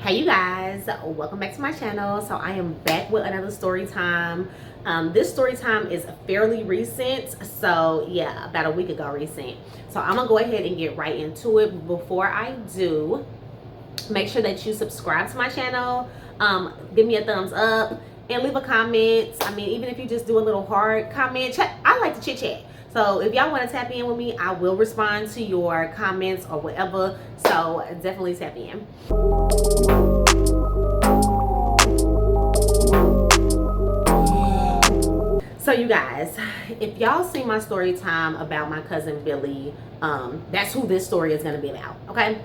Hey you guys, welcome back to my channel. So I am back with another story time. This story time is fairly recent, so yeah, about a week ago recent. So I'm gonna go ahead and get right into it. Before I do, make sure that you subscribe to my channel, give me a thumbs up, and leave a comment. I mean, even if you just do a little hard comment, I like to chit chat. So if y'all want to tap in with me, I will respond to your comments or whatever. So definitely tap in. So you guys, if y'all see my story time about my cousin Billy, that's who this story is going to be about, okay?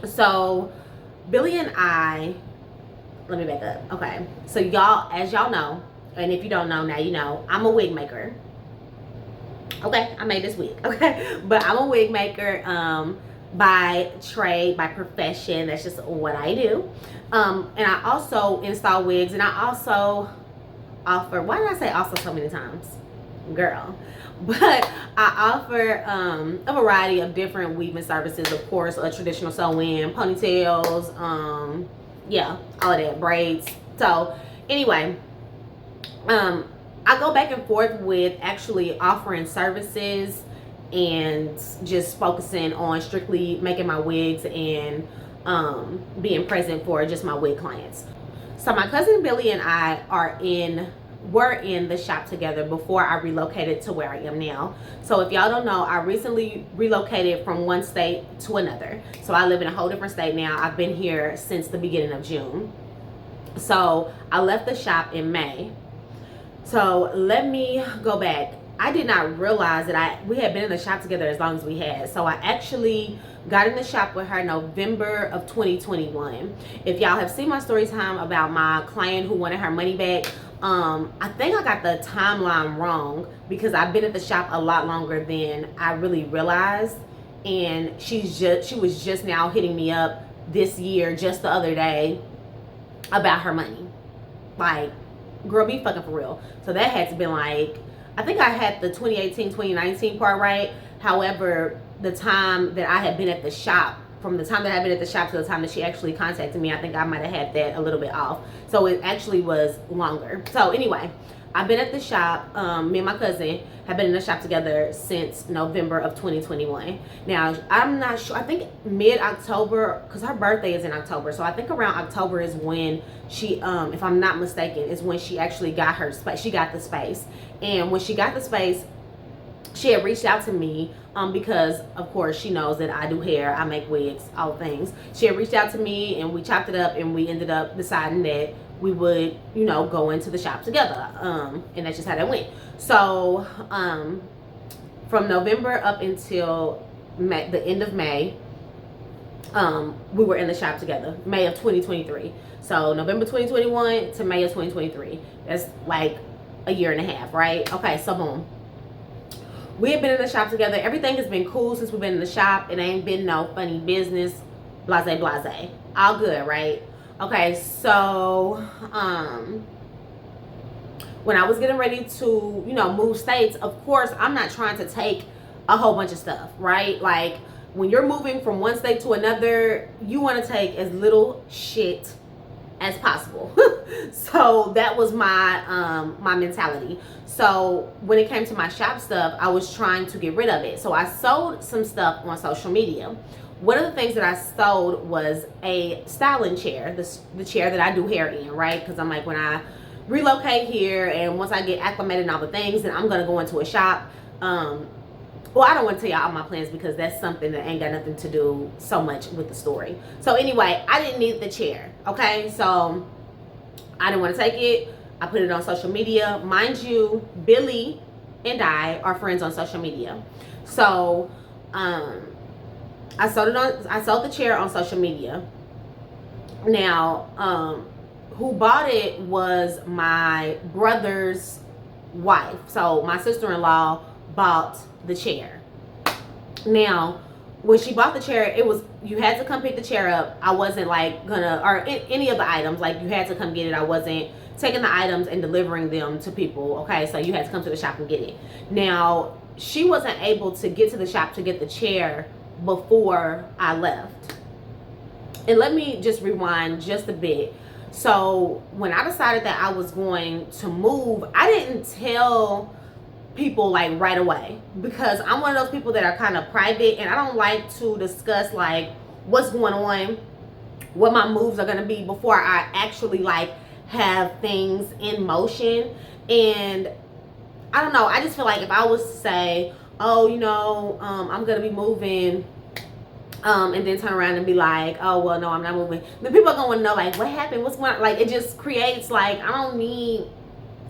So Billy and I, let me back up, okay? So y'all, as y'all know, and if you don't know, now you know, I'm a wig maker. Okay, I made this wig, okay? But I'm a wig maker by trade, by profession. That's just what I do. And I also install wigs, and I also offer, why did I say also so many times? Girl. But I offer a variety of different weaving services, of course, traditional sew-in, ponytails, yeah, all of that, braids. So anyway, I go back and forth with actually offering services and just focusing on strictly making my wigs and being present for just my wig clients. So my cousin Billy and I were in the shop together before I relocated to where I am now. So if y'all don't know, I recently relocated from one state to another. So I live in a whole different state now. I've been here since the beginning of June. So I left the shop in May. So let me go back. I did not realize that we had been in the shop together as long as we had. So I actually got in the shop with her November of 2021. If y'all have seen my story time about my client who wanted her money back, I think I got the timeline wrong because I've been at the shop a lot longer than I really realized. And she was just now hitting me up this year, just the other day, about her money. Like, girl, be fucking for real. So that had to be like, I think I had the 2018, 2019 part right. However, the time that I had been at the shop, from the time that I've been at the shop to the time that she actually contacted me, I think I might have had that a little bit off. So it actually was longer. So anyway, I've been at the shop, me and my cousin have been in the shop together since November of 2021. Now, I'm not sure, I think mid-October, because her birthday is in October, so I think around October is when she, if I'm not mistaken, is when she actually got her space. She got the space. And when she got the space, she had reached out to me because, of course, she knows that I do hair, I make wigs, all things. She had reached out to me, and we chopped it up, and we ended up deciding that we would, you know, go into the shop together. And that's just how that went. So from November up until the end of May, we were in the shop together, May of 2023. So November 2021 to May of 2023. That's like a year and a half, right? Okay, so boom. We have been in the shop together. Everything has been cool since we've been in the shop. It ain't been no funny business. Blase, blase. All good, right? Okay, so when I was getting ready to, you know, move states, of course, I'm not trying to take a whole bunch of stuff, right? Like, when you're moving from one state to another, you want to take as little shit as possible. So that was my my mentality. So when it came to my shop stuff, I was trying to get rid of it. So I sold some stuff on social media. One of the things that I sold was a styling chair, the chair that I do hair in, right? Because I'm like, when I relocate here and once I get acclimated and all the things, then I'm going to go into a shop. Well, I don't want to tell y'all all my plans because that's something that ain't got nothing to do so much with the story. So anyway, I didn't need the chair, okay? So I didn't want to take it. I put it on social media. Mind you, Billy and I are friends on social media. So I sold the chair on social media. Now, who bought it was my brother's wife. So my sister-in-law bought the chair. Now, when she bought the chair, it was, you had to come pick the chair up. I wasn't like gonna, or any of the items, like you had to come get it. I wasn't taking the items and delivering them to people. Okay, so you had to come to the shop and get it. Now, she wasn't able to get to the shop to get the chair before I left. And let me just rewind just a bit. So when I decided that I was going to move, I didn't tell people like right away, because I'm one of those people that are kind of private, and I don't like to discuss like what's going on, what my moves are going to be before I actually like have things in motion. And I don't know, I just feel like if I was to say, oh, you know, I'm going to be moving, and then turn around and be like, oh, well, no, I'm not moving, then people are going to want to know, like, what happened, what's going on. Like, it just creates like, I don't need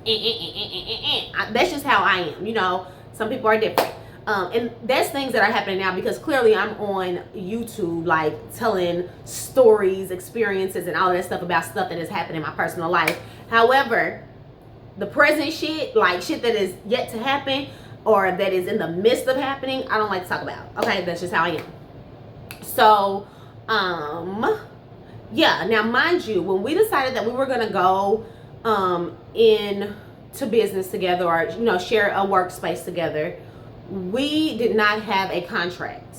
that's just how I am, you know. Some people are different, and that's things that are happening now, because clearly I'm on YouTube like telling stories, experiences, and all that stuff about stuff that has happened in my personal life. However, the present shit, like shit that is yet to happen or that is in the midst of happening, I don't like to talk about. Okay, that's just how I am. So yeah, now mind you, when we decided that we were gonna go into business together, or you know, share a workspace together, we did not have a contract.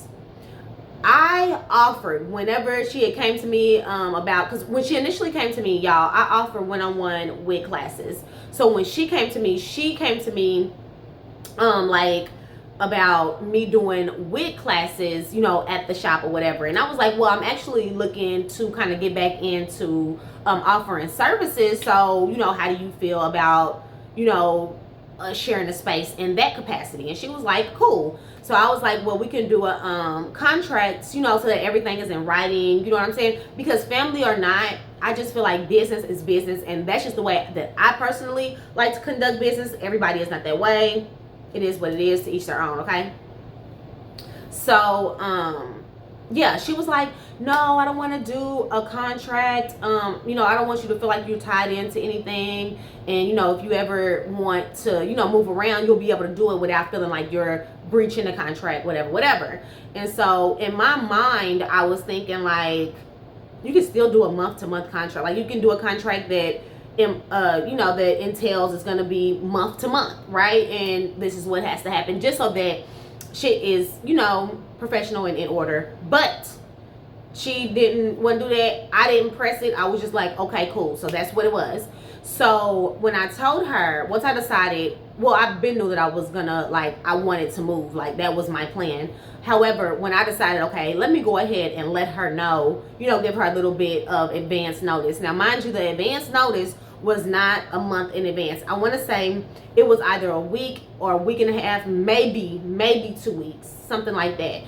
I offered, whenever she had came to me about, because when she initially came to me, y'all, I offered one-on-one wig classes. So when she came to me like about me doing wig classes, you know, at the shop or whatever. And I was like, well, I'm actually looking to kind of get back into offering services. So, you know, how do you feel about, you know, sharing the space in that capacity? And she was like, cool. So I was like, well, we can do a contract, you know, so that everything is in writing, you know what I'm saying? Because family or not, I just feel like business is business, and that's just the way that I personally like to conduct business. Everybody is not that way. It is what it is, to each their own, okay? So, yeah, she was like, no, I don't want to do a contract. You know, I don't want you to feel like you're tied into anything. And, you know, if you ever want to, you know, move around, you'll be able to do it without feeling like you're breaching the contract, whatever. And so in my mind, I was thinking like, you can still do a month-to-month contract. Like, you can do a contract that you know, that entails it's going to be month to month, right? And this is what has to happen, just so that shit is, you know, professional and in order. But she didn't want to do that. I didn't press it. I was just like, okay, cool. So that's what it was. So when I told her, once I decided, well, I've been knew that I was gonna, like, I wanted to move, like that was my plan. However, when I decided, okay, let me go ahead and let her know, you know, give her a little bit of advance notice. Now, mind you, the advance notice was not a month in advance. I want to say it was either a week or a week and a half, maybe 2 weeks, something like that.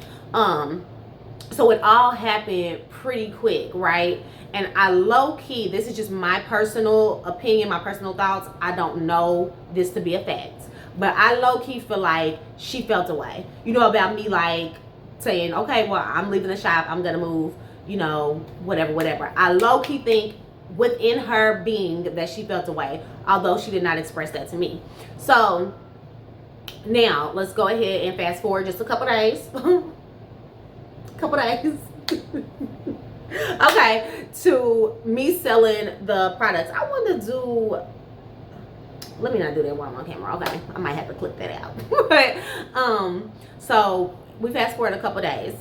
So it all happened pretty quick, right? And I low-key, this is just my personal opinion, my personal thoughts. I don't know this to be a fact, but I low-key feel like she felt away, you know, about me, like saying, okay, well, I'm leaving the shop, I'm gonna move, you know, whatever. I low-key think within her being that she felt away, although she did not express that to me. So now let's go ahead and fast forward just a couple days. Okay, to me selling the products. I want to do, let me not do that while I'm on camera. Okay, I might have to clip that out. But so we fast forward a couple days.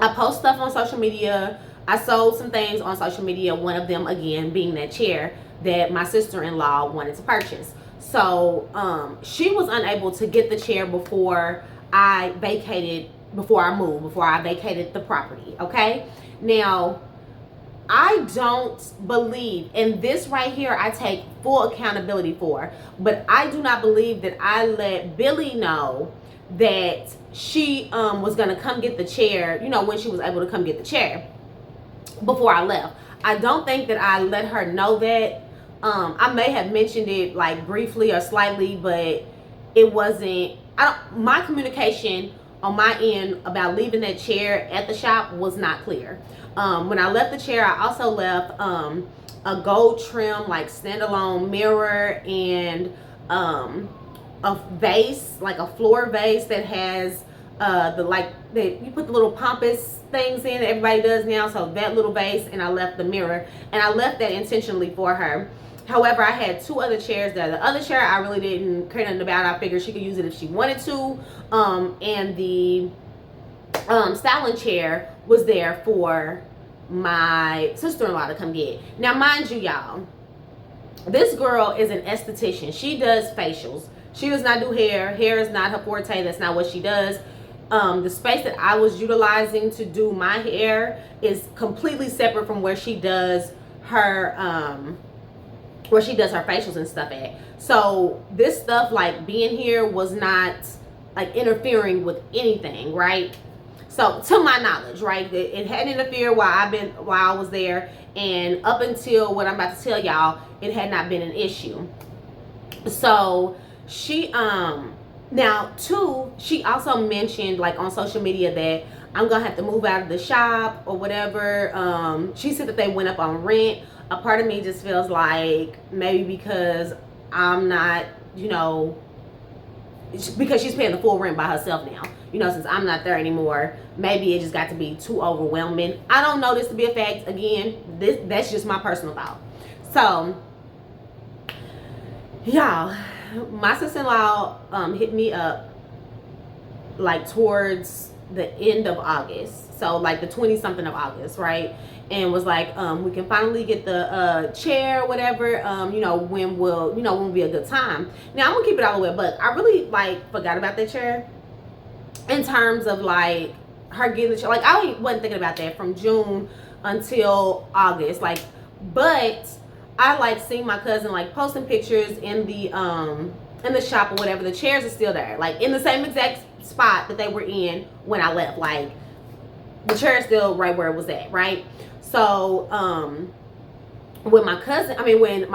I post stuff on social media. I sold some things on social media, one of them again being that chair that my sister-in-law wanted to purchase. So she was unable to get the chair before I vacated the property, okay? Now, I don't believe, and this right here I take full accountability for, but I do not believe that I let Billy know that she was gonna come get the chair, you know, when she was able to come get the chair before I left. I don't think that I let her know that. I may have mentioned it like briefly or slightly, but it wasn't, my communication on my end about leaving that chair at the shop was not clear. When I left the chair, I also left a gold trim, like standalone mirror, and a vase, like a floor vase that has you put the little pompous things in that everybody does now. So that little vase, and I left the mirror, and I left that intentionally for her. However, I had 2 other chairs there. The other chair I really didn't care nothing about. I figured she could use it if she wanted to. And the styling chair was there for my sister-in-law to come get. Now, mind you, y'all, this girl is an esthetician. She does facials. She does not do hair. Hair is not her forte. That's not what she does. The space that I was utilizing to do my hair is completely separate from where she does her facials and stuff at. So this stuff, like being here, was not like interfering with anything, right? So to my knowledge, right, it hadn't interfered while I was there, and up until what I'm about to tell y'all, it had not been an issue. So she now too, she also mentioned like on social media that I'm gonna have to move out of the shop or whatever. She said that they went up on rent. A part of me just feels like maybe because I'm not, you know, because she's paying the full rent by herself now, you know, since I'm not there anymore. Maybe it just got to be too overwhelming. I don't know this to be a fact. Again, that's just my personal thought. So y'all, my sister-in-law hit me up like towards the end of August, so like the 20 something of August, right? And was like, we can finally get the chair or whatever, you know, when will be a good time. Now I'm gonna keep it all the way, but I really like forgot about that chair in terms of like her getting the chair. Like I wasn't thinking about that from June until August, like, but I like seeing my cousin like posting pictures in the shop or whatever. The chairs are still there, like in the same exact spot that they were in when I left. Like the chair is still right where it was at, right? So when my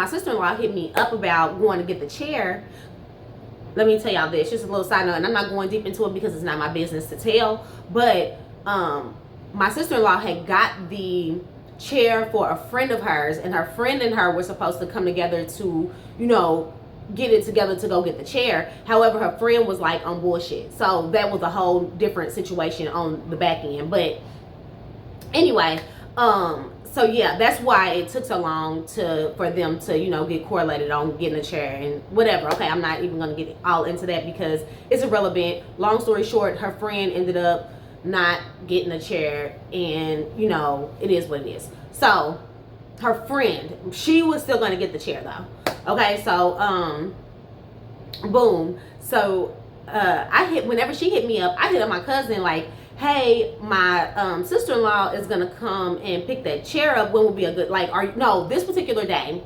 sister-in-law hit me up about going to get the chair, let me tell y'all this, just a little side note, and I'm not going deep into it because it's not my business to tell, but my sister-in-law had got the chair for a friend of hers, and her friend and her were supposed to come together to, you know, get it together to go get the chair. However, her friend was like on bullshit, so that was a whole different situation on the back end. But anyway, so yeah, that's why it took so long for them to, you know, get correlated on getting a chair and whatever. Okay, I'm not even gonna get all into that because it's irrelevant. Long story short, her friend ended up not getting a chair, and you know, it is what it is. So her friend, she was still gonna get the chair though. Okay, so boom. So whenever she hit me up, I hit up my cousin like, hey, my sister-in-law is gonna come and pick that chair up. When would be a good, like, this particular day,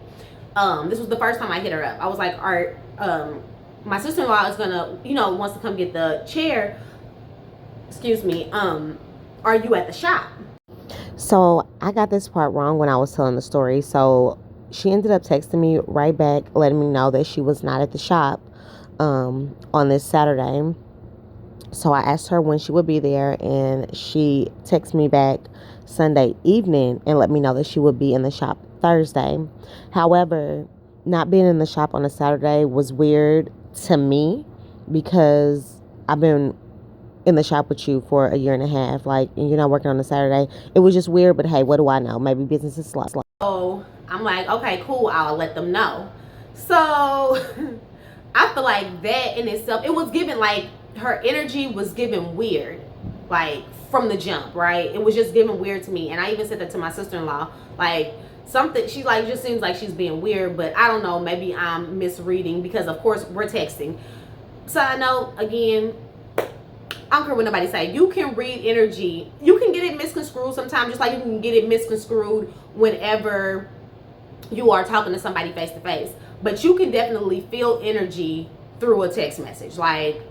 this was the first time I hit her up. I was like, my sister-in-law is gonna, you know, wants to come get the chair. Excuse me, are you at the shop? So I got this part wrong when I was telling the story. So she ended up texting me right back, letting me know that she was not at the shop on this Saturday. So I asked her when she would be there, and she texted me back Sunday evening and let me know that she would be in the shop Thursday. However, not being in the shop on a Saturday was weird to me because I've been in the shop with you for a year and a half, like, and you're not working on a Saturday. It was just weird, but hey, what do I know? Maybe business is slow. So I'm like, okay, cool, I'll let them know. So I feel like that in itself, it was given like, her energy was given weird, like from the jump, right? It was just given weird to me. And I even said that to my sister-in-law, like something, she like just seems like she's being weird, but I don't know, maybe I'm misreading because of course we're texting. Side note, again, I don't care what nobody say. You can read energy. You can get it misconstrued sometimes, just like you can get it misconstrued whenever you are talking to somebody face to face. But you can definitely feel energy through a text message. Like,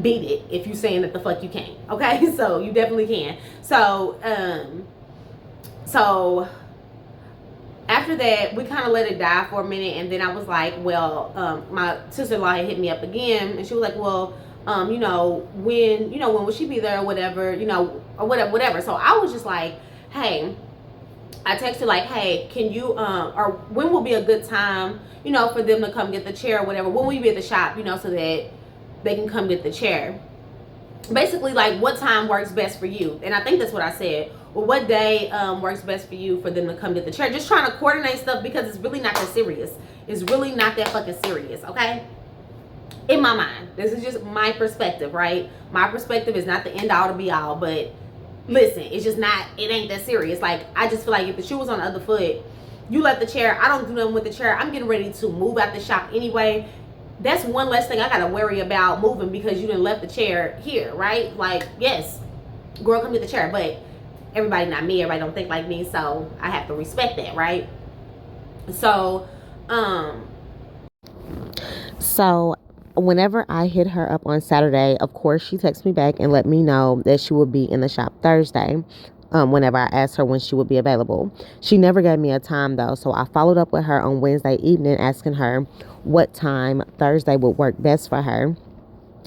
beat it if you saying that the fuck you can't. Okay, so you definitely can. So, so after that, we kind of let it die for a minute, and then I was like, well, my sister-in-law had hit me up again, and she was like, well, when will she be there or whatever, or whatever. So I was just like, hey, I texted like, hey, can you, or when will be a good time, for them to come get the chair or whatever? When will you be at the shop, so that they can come get the chair? Basically, like, what time works best for you? And I think that's what I said. Well, what day works best for you for them to come get the chair? Just trying to coordinate stuff because it's really not that serious. It's really not that fucking serious, okay? In my mind, this is just my perspective, right? My perspective is not the end all to be all, but listen, it's just not, it ain't that serious. Like, I just feel like if the shoe was on the other foot, you left the chair, I don't do nothing with the chair, I'm getting ready to move out the shop anyway. That's one less thing I gotta worry about moving because you didn't left the chair here, right? Like, yes, girl, come get the chair, but everybody not me, everybody don't think like me, so I have to respect that, right? So whenever I hit her up on Saturday, of course she texted me back and let me know that she would be in the shop Thursday. Whenever I asked her when she would be available, she never gave me a time though, so I followed up with her on Wednesday evening asking her what time Thursday would work best for her,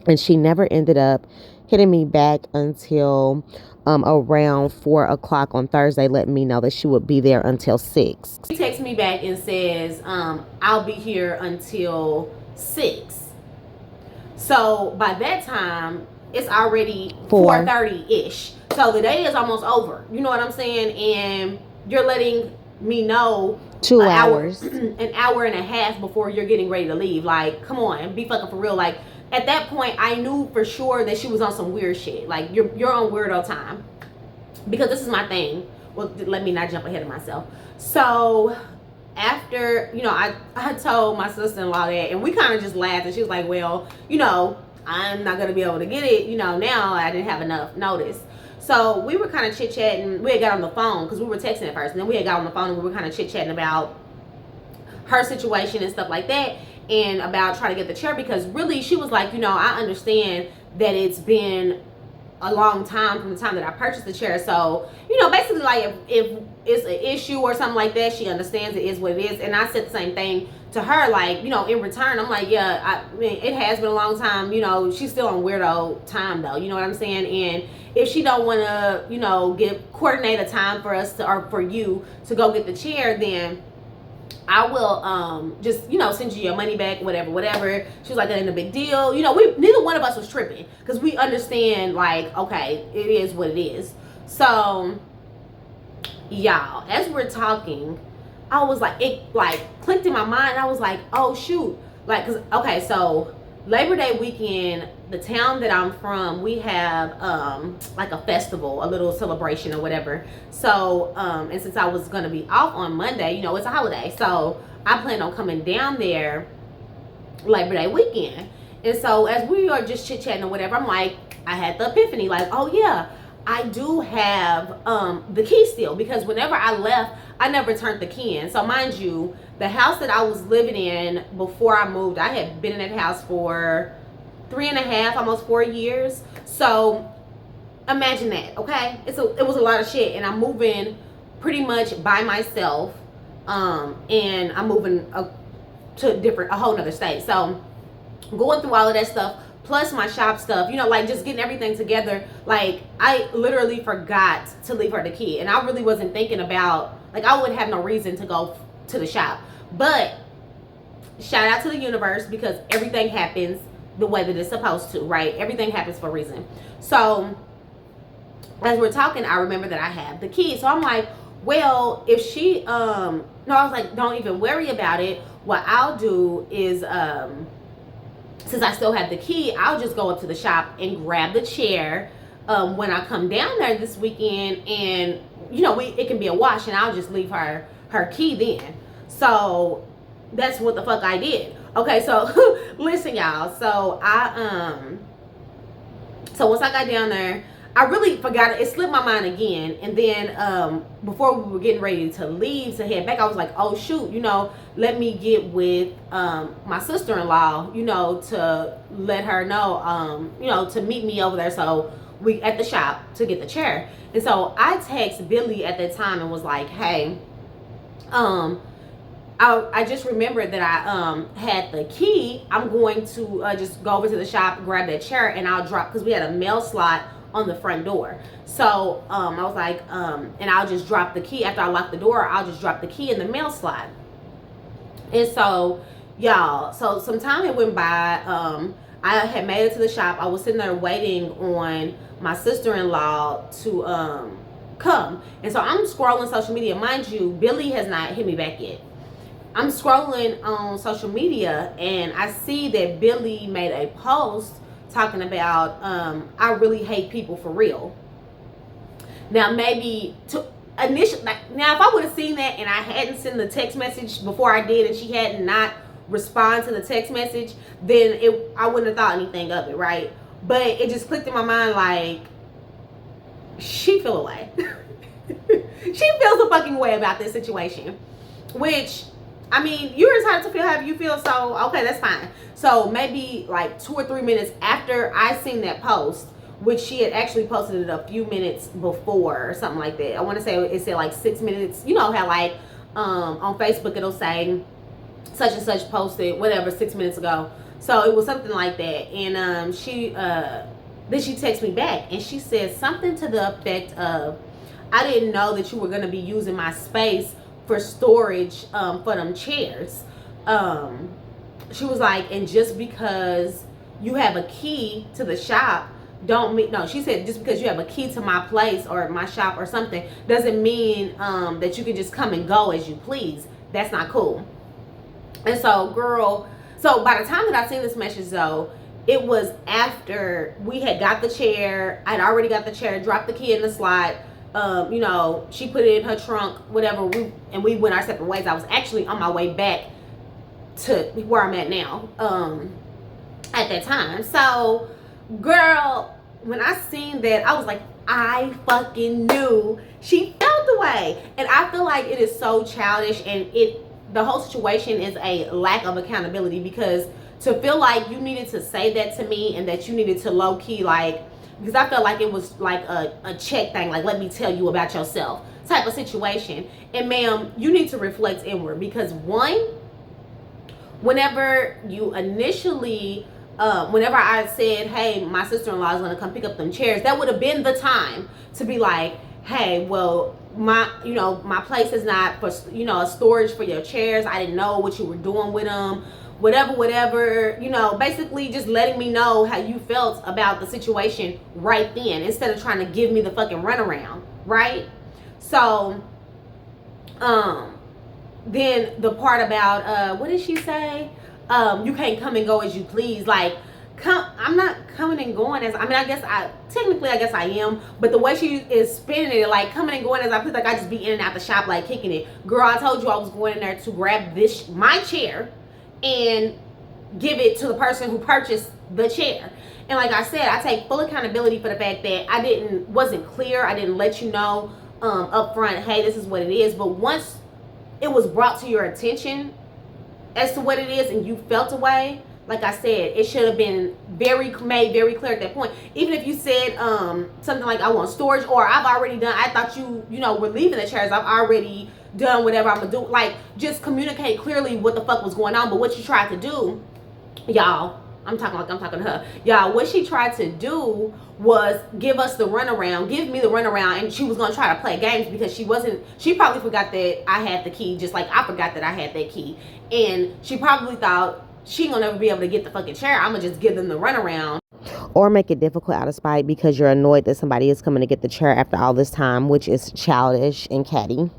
and she never ended up hitting me back until around 4 o'clock on Thursday, letting me know that she would be there until 6. She texts me back and says, I'll be here until 6. So by that time, it's already 4:30-ish. So the day is almost over. You know what I'm saying? And you're letting me know 2 hours. An hour and a half before you're getting ready to leave. Like, come on, be fucking for real. Like, at that point, I knew for sure that she was on some weird shit. Like, you're on weirdo time. Because this is my thing. Well, let me not jump ahead of myself. So after, you know, I told my sister-in-law that, and we kind of just laughed, and she was like, well, you know, I'm not going to be able to get it, you know, now I didn't have enough notice. So we were kind of chit-chatting. We had got on the phone because we were texting at first, and then we had got on the phone and we were kind of chit-chatting about her situation and stuff like that, and about trying to get the chair, because really she was like, you know, I understand that it's been a long time from the time that I purchased the chair. So, you know, basically, like, if it's an issue or something like that, she understands it is what it is. And I said the same thing to her, like, you know, in return, I'm like, yeah, I mean, it has been a long time, you know, she's still on weirdo time though, you know what I'm saying? And if she don't want to, you know, coordinate a time for us to, or for you to go get the chair, then I will just, you know, send you your money back, whatever. She was like, that ain't a big deal. You know, neither one of us was tripping because we understand, like, okay, it is what it is. So, y'all, as we're talking, I was like, it like clicked in my mind. I was like, oh shoot, like, cause okay, so Labor Day weekend, the town that I'm from, we have like a festival, a little celebration or whatever. So and since I was gonna be off on Monday, you know, it's a holiday, so I plan on coming down there Labor Day weekend. And so as we are just chit-chatting or whatever, I'm like, I had the epiphany, like, oh yeah, I do have the key still, because whenever I left, I never turned the key in. So mind you, the house that I was living in before I moved, I had been in that house for 3.5, almost 4 years. So imagine that, okay? It was a lot of shit, and I'm moving pretty much by myself, and I'm moving to a whole nother state. So going through all of that stuff, plus my shop stuff, you know, like just getting everything together, like I literally forgot to leave her the key, and I really wasn't thinking about, like, I wouldn't have no reason to go to the shop. But shout out to the universe, because everything happens the way that it's supposed to, right? Everything happens for a reason. So as we're talking, I remember that I have the key. So I'm like, well, if she no, I was like, don't even worry about it. What I'll do is since I still have the key, I'll just go up to the shop and grab the chair when I come down there this weekend, and you know, it can be a wash, and I'll just leave her key then. So that's what the fuck I did. Okay, so listen, y'all. So so once I got down there, I really forgot, it slipped my mind again. And then before we were getting ready to leave to head back, I was like, oh shoot, you know, let me get with my sister-in-law, you know, to let her know, you know, to meet me over there, so we at the shop to get the chair. And so I texted Billy at that time and was like, hey, I just remembered that I had the key. I'm going to just go over to the shop, grab that chair, and I'll drop, because we had a mail slot on the front door. So I was like, and I'll just drop the key after I lock the door. I'll just drop the key in the mail slot. And so, y'all, so some time it went by. I had made it to the shop. I was sitting there waiting on my sister-in-law to come. And so I'm scrolling social media. Mind you, Billy has not hit me back yet. I'm scrolling on social media, and I see that Billy made a post talking about I really hate people for real. Now maybe to initially, now if I would have seen that and I hadn't sent the text message before I did and she had not respond to the text message, then I wouldn't have thought anything of it, right? But it just clicked in my mind like, she feel away. She feels a fucking way about this situation, which, I mean, you're entitled to feel however you feel, so okay, that's fine. So maybe like 2 or 3 minutes after I seen that post, which she had actually posted it a few minutes before or something like that. I want to say it said like 6 minutes. You know how like on Facebook it'll say such and such posted whatever 6 minutes ago. So it was something like that. And then she texted me back and she said something to the effect of, I didn't know that you were going to be using my space for storage for them chairs. She was like, and just because you have a key to the shop don't mean, no, she said just because you have a key to my place or my shop or something doesn't mean that you can just come and go as you please. That's not cool. And so, girl, so by the time that I seen this message though, it was after we had got the chair. I'd already got the chair, dropped the key in the slot. You know, she put it in her trunk, whatever, and we went our separate ways. I was actually on my way back to where I'm at now at that time. So, girl, when I seen that, I was like, I fucking knew she felt the way. And I feel like it is so childish, and the whole situation is a lack of accountability, because to feel like you needed to say that to me and that you needed to low-key, like, because I felt like it was like a check thing, like, let me tell you about yourself type of situation. And ma'am, you need to reflect inward, because one, whenever you initially whenever I said, hey, my sister-in-law is going to come pick up them chairs, that would have been the time to be like, hey, well, my place is not for, a storage for your chairs. I didn't know what you were doing with them, whatever, basically just letting me know how you felt about the situation right then, instead of trying to give me the fucking runaround, right? So, then the part about, what did she say? You can't come and go as you please. Like, I'm not coming and going as, I guess I am, but the way she is spinning it, like coming and going as I please, like I just be in and out the shop, like kicking it. Girl, I told you I was going in there to grab my chair and give it to the person who purchased the chair. And like I said, I take full accountability for the fact that I wasn't clear. I didn't let you know up front, hey, this is what it is. But once it was brought to your attention as to what it is and you felt a way, like I said, it should have been made very clear at that point. Even if you said something like, I want storage, or I've already done, I thought you were leaving the chairs, I've already done whatever I'm gonna do. Like, just communicate clearly what the fuck was going on. But what you tried to do, y'all, I'm talking to her, y'all, what she tried to do was give me the runaround, and she was gonna try to play games, because she probably forgot that I had the key, just like I forgot that I had that key. And she probably thought she ain't gonna never be able to get the fucking chair, I'm gonna just give them the runaround. Or make it difficult out of spite because you're annoyed that somebody is coming to get the chair after all this time, which is childish and catty.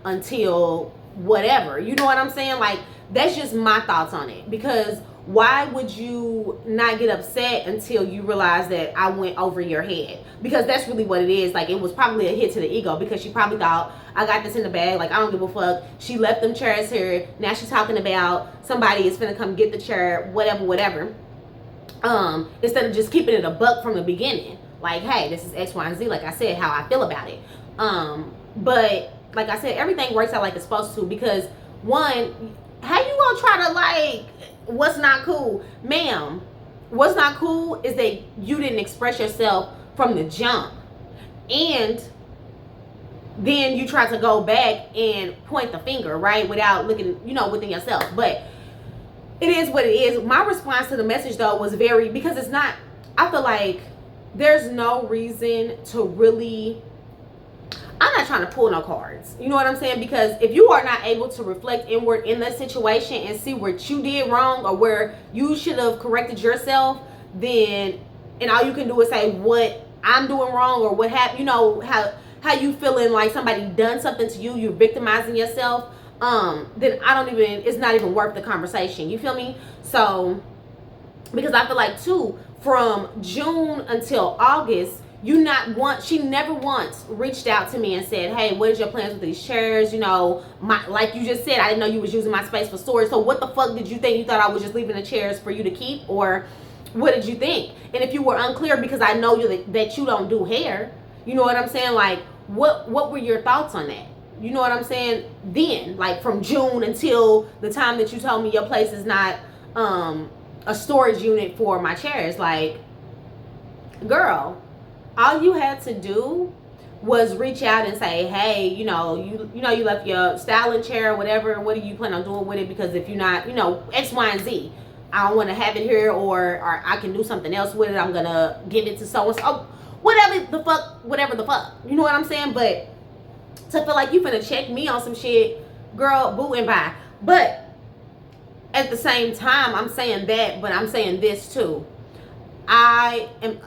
Until whatever, you know what I'm saying? Like, that's just my thoughts on it. Because why would you not get upset until you realize that I went over your head? Because that's really what it is. Like, it was probably a hit to the ego, because she probably thought, I got this in the bag, like I don't give a fuck. She left them chairs here, now she's talking about somebody is finna come get the chair, whatever. Instead of just keeping it a buck from the beginning, like, hey, this is X, Y, and Z, like I said, how I feel about it. But like I said, everything works out like it's supposed to, because one, how you gonna try to, like, what's not cool? Ma'am, what's not cool is that you didn't express yourself from the jump, and then you try to go back and point the finger, right, without looking, within yourself. But it is what it is. My response to the message though was because it's not, I feel like there's no reason to really, I'm not trying to pull no cards, you know what I'm saying? Because if you are not able to reflect inward in that situation and see what you did wrong or where you should have corrected yourself, then, and all you can do is say what I'm doing wrong or what happened, how you feeling like somebody done something to you, you're victimizing yourself, then it's not even worth the conversation, you feel me? So, because I feel like too, from June until August, She never once reached out to me and said, hey, what is your plans with these chairs? You know, like you just said, I didn't know you was using my space for storage. So what the fuck did you think? You thought I was just leaving the chairs for you to keep? Or what did you think? And if you were unclear, because I know that you don't do hair, you know what I'm saying? Like, what were your thoughts on that? You know what I'm saying? Then, like from June until the time that you told me your place is not a storage unit for my chairs. Like, girl, all you had to do was reach out and say, hey, you left your styling chair or whatever. What do you plan on doing with it? Because if you're not, X, Y, and Z, I don't want to have it here, or I can do something else with it. I'm gonna give it to so and so. Whatever the fuck. You know what I'm saying? But to feel like you finna check me on some shit, girl, boo and bye. But at the same time, I'm saying that, but I'm saying this too. I am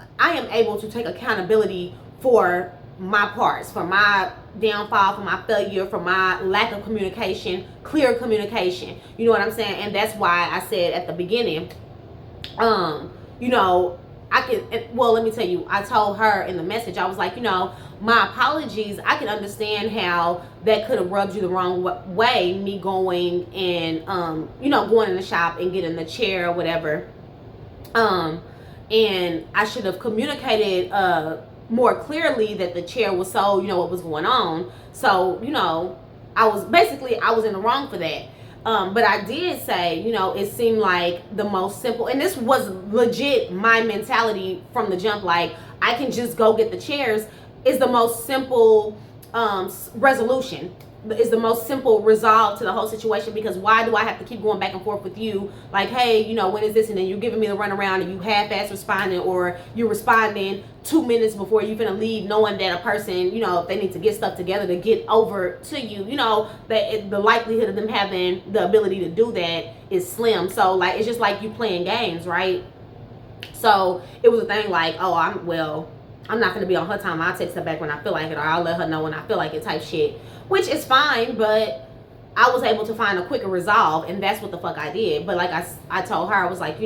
able to take accountability for my parts, for my downfall, for my failure, for my lack of communication, clear communication. You know what I'm saying? And that's why I said at the beginning, let me tell you, I told her in the message, I was like, my apologies. I can understand how that could have rubbed you the wrong way, me going and, going in the shop and getting the chair or whatever. And I should have communicated more clearly that the chair was sold, what was going on. So, I was in the wrong for that. But I did say, it seemed like the most simple, and this was legit my mentality from the jump, like, I can just go get the chairs, is the most simple resolution, is the most simple resolve to the whole situation. Because why do I have to keep going back and forth with you, like, hey, when is this, and then you're giving me the runaround, and you half-ass responding, or you're responding 2 minutes before you finna leave, knowing that a person, if they need to get stuff together to get over to you, that the likelihood of them having the ability to do that is slim. So, like, it's just like you playing games, right? So it was a thing like, oh, I'm not gonna be on her time. I'll text her back when I feel like it, or I'll let her know when I feel like it, type shit. Which is fine, but I was able to find a quicker resolve, and that's what the fuck I did. But like I told her, I was like,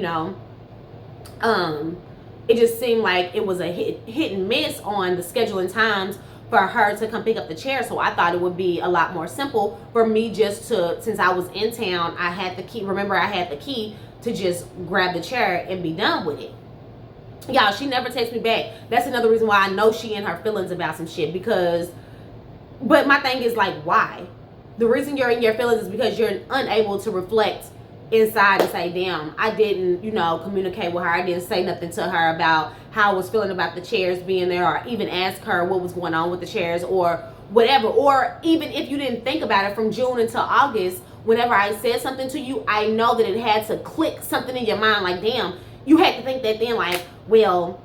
it just seemed like it was a hit and miss on the scheduling times for her to come pick up the chair. So I thought it would be a lot more simple for me just to, since I was in town, I had the key to just grab the chair and be done with it. Y'all, she never texts me back. That's another reason why I know she in her feelings about some shit, but my thing is, like, why? The reason you're in your feelings is because you're unable to reflect inside and say, damn, I didn't, communicate with her. I didn't say nothing to her about how I was feeling about the chairs being there, or even ask her what was going on with the chairs or whatever. Or even if you didn't think about it from June until August, whenever I said something to you, I know that it had to click something in your mind, like, damn, you had to think that then, like, well,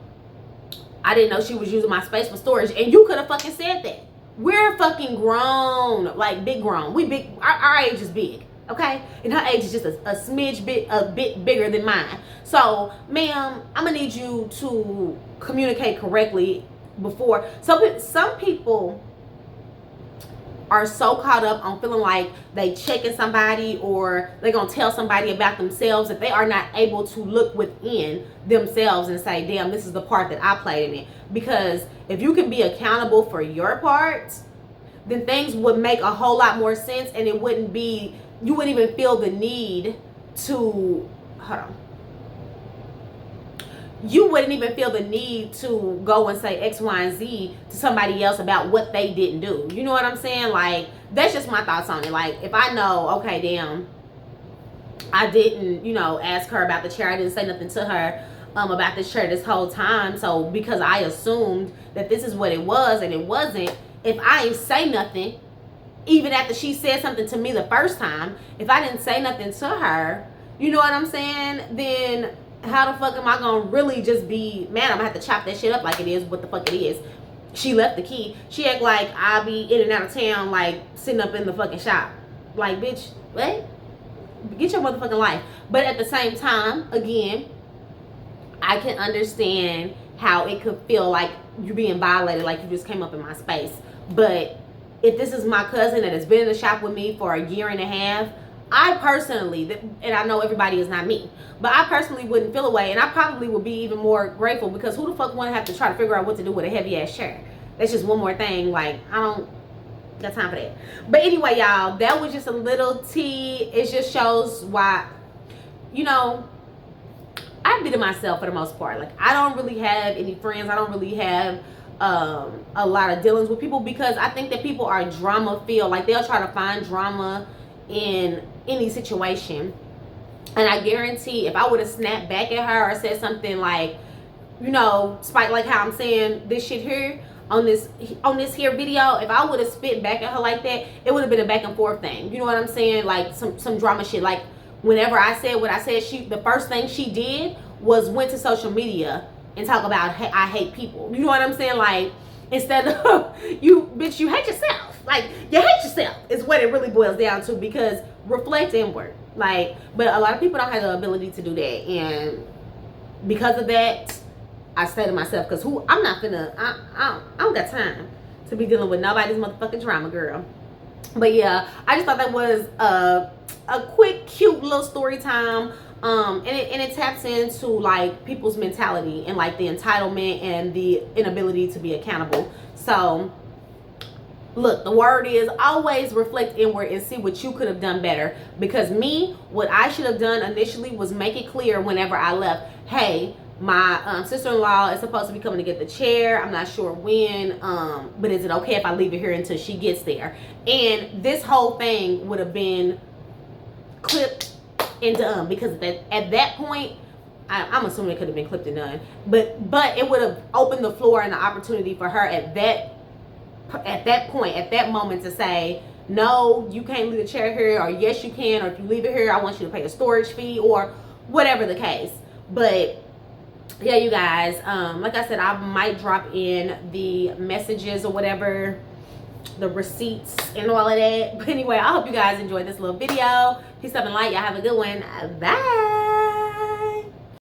I didn't know she was using my space for storage. And you could have fucking said that. We're fucking grown, like big grown. We big, our age is big, okay? And her age is just a bit bigger than mine. So, ma'am, I'm gonna need you to communicate correctly before. So some people are so caught up on feeling like they checking somebody, or they're gonna tell somebody about themselves, that they are not able to look within themselves and say, damn, this is the part that I played in it. Because if you can be accountable for your parts, then things would make a whole lot more sense, and you wouldn't even feel the need to, you wouldn't even feel the need to go and say X, Y, and Z to somebody else about what they didn't do. You know what I'm saying? Like, that's just my thoughts on it. Like, if I know, okay, damn, I didn't, ask her about the chair. I didn't say nothing to her about this chair this whole time. So because I assumed that this is what it was and it wasn't, if I ain't say nothing, even after she said something to me the first time, if I didn't say nothing to her, you know what I'm saying, then how the fuck am I gonna really just be mad? I'm gonna have to chop that shit up like it is what the fuck it is. She left the key. She act like I be in and out of town, like sitting up in the fucking shop. Like, bitch, what? Get your motherfucking life. But at the same time, again, I can understand how it could feel like you're being violated, like you just came up in my space. But if this is my cousin that has been in the shop with me for a year and a half, I personally, and I know everybody is not me, but I personally wouldn't feel away, and I probably would be even more grateful, because who the fuck want to have to try to figure out what to do with a heavy ass chair? That's just one more thing. Like, I don't got time for that. But anyway, y'all, that was just a little tea. It just shows why, you know, I be to myself for the most part. Like, I don't really have any friends. I don't really have a lot of dealings with people, because I think that people are drama filled. Like, they'll try to find drama in any situation. And I guarantee if I would have snapped back at her or said something like, you know, spite like how I'm saying this shit here on this here video, if I would have spit back at her like that, it would have been a back and forth thing. You know what I'm saying? Like some drama shit. Like, whenever I said what I said, the first thing she did was went to social media and talk about, hey, I hate people. You know what I'm saying? Like, instead of you hate yourself. Like, you hate yourself is what it really boils down to, because reflect inward. Like, but a lot of people don't have the ability to do that, and because of that, I say to myself, because I'm not gonna, I don't got time to be dealing with nobody's motherfucking drama, girl. But yeah, I just thought that was a quick, cute little story time. And it taps into like people's mentality and like the entitlement and the inability to be accountable. So look, the word is always reflect inward and see what you could have done better. Because what I should have done initially was make it clear whenever I left, hey, my sister-in-law is supposed to be coming to get the chair. I'm not sure when, but is it okay if I leave it here until she gets there? And this whole thing would have been clipped and done, because at that point, I'm assuming it could have been clipped and done, but it would have opened the floor and the opportunity for her at that point, at that moment, to say, no, you can't leave the chair here, or yes, you can, or if you leave it here, I want you to pay a storage fee, or whatever the case. But yeah, you guys, like I said, I might drop in the messages or whatever, the receipts and all of that. But anyway, I hope you guys enjoyed this little video. Peace, love, and light. Y'all have a good one. Bye.